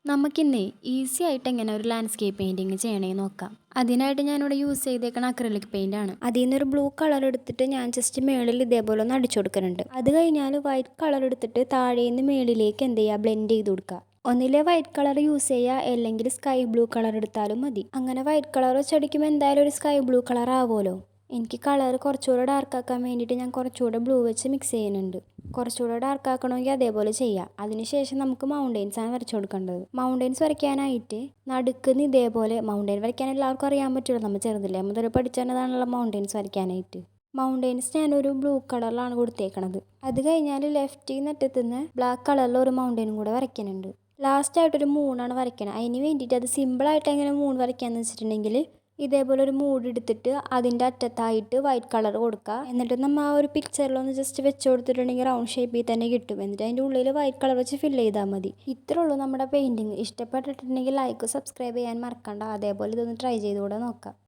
നമുക്കിന്നേ easy ആയിട്ട് എങ്ങനെ ഒരു ലാൻഡ്സ്കേപ്പ് പെയിൻറ്റിങ് ചെയ്യണേന്ന് നോക്കാം. അതിനായിട്ട് ഞാനിവിടെ യൂസ് ചെയ്തേക്കണ അക്രിലിക് പെയിൻ്റ് ആണ്. അതിൽ നിന്നൊരു ബ്ലൂ കളർ എടുത്തിട്ട് ഞാൻ ജസ്റ്റ് മേളിൽ ഇതേപോലെ ഒന്ന് അടിച്ചു കൊടുക്കുന്നുണ്ട്. അത് കഴിഞ്ഞാൽ വൈറ്റ് കളർ എടുത്തിട്ട് താഴേന്ന് മേളിലേക്ക് എന്ത് ചെയ്യുക, ബ്ലെൻഡ് ചെയ്ത് കൊടുക്കുക. ഒന്നിലെ വൈറ്റ് കളർ യൂസ് ചെയ്യുക, അല്ലെങ്കിൽ സ്കൈ ബ്ലൂ കളർ എടുത്താലും മതി. അങ്ങനെ വൈറ്റ് കളർ വെച്ചടിക്കുമ്പോൾ എന്തായാലും ഒരു സ്കൈ ബ്ലൂ കളർ ആവുമല്ലോ. എനിക്ക് കളർ കുറച്ചുകൂടെ ഡാർക്ക് ആക്കാൻ വേണ്ടിയിട്ട് ഞാൻ കുറച്ചുകൂടെ ബ്ലൂ വെച്ച് മിക്സ് ചെയ്യുന്നുണ്ട്. കുറച്ചുകൂടെ ഡാർക്ക് ആക്കണമെങ്കിൽ അതേപോലെ ചെയ്യാം. അതിനുശേഷം നമുക്ക് മൗണ്ടെയ്ൻസ് ആണ് വരച്ചു കൊടുക്കേണ്ടത്. മൗണ്ടെയ്ൻസ് വരയ്ക്കാനായിട്ട് നടുക്കുന്ന് ഇതേപോലെ, മൗണ്ടെയ്ൻ വരയ്ക്കാൻ എല്ലാവർക്കും അറിയാൻ പറ്റുമല്ലോ, നമ്മൾ ചെറുതില്ലേ മുതൽ പഠിച്ചതാണല്ലോ മൗണ്ടെയ്ൻസ് വരയ്ക്കാനായിട്ട്. മൗണ്ടെയ്ൻസ് ഞാനൊരു ബ്ലൂ കളറിലാണ് കൊടുത്തേക്കണത്. അത് കഴിഞ്ഞാൽ ലെഫ്റ്റ് നെറ്റത്തുനിന്ന് ബ്ലാക്ക് കളറിൽ ഒരു മൗണ്ടെയ്നും കൂടെ വരയ്ക്കുന്നുണ്ട്. ലാസ്റ്റായിട്ടൊരു മൂണാണ് വരയ്ക്കണം. അതിന് വേണ്ടിയിട്ട് അത് സിമ്പിളായിട്ട് എങ്ങനെ മൂൺ വരയ്ക്കാമെന്ന് വെച്ചിട്ടുണ്ടെങ്കിൽ, ഇതേപോലെ ഒരു മൂഡ് എടുത്തിട്ട് അതിൻ്റെ അറ്റത്തായിട്ട് വൈറ്റ് കളർ കൊടുക്കുക. എന്നിട്ട് നമ്മൾ ആ ഒരു പിക്ചറിലൊന്ന് ജസ്റ്റ് വെച്ച് കൊടുത്തിട്ടുണ്ടെങ്കിൽ റൗണ്ട് ഷേപ്പിൽ തന്നെ കിട്ടും. എന്നിട്ട് അതിൻ്റെ ഉള്ളിൽ വൈറ്റ് കളർ വെച്ച് ഫില്ല് ചെയ്താൽ മതി. ഇത്രേ ഉള്ളൂ നമ്മുടെ പെയിൻറ്റിങ്. ഇഷ്ടപ്പെട്ടിട്ടുണ്ടെങ്കിൽ ലൈക്ക് സബ്സ്ക്രൈബ് ചെയ്യാൻ മറക്കണ്ട. അതേപോലെ ഇതൊന്ന് ട്രൈ ചെയ്തുകൂടെ നോക്കാം.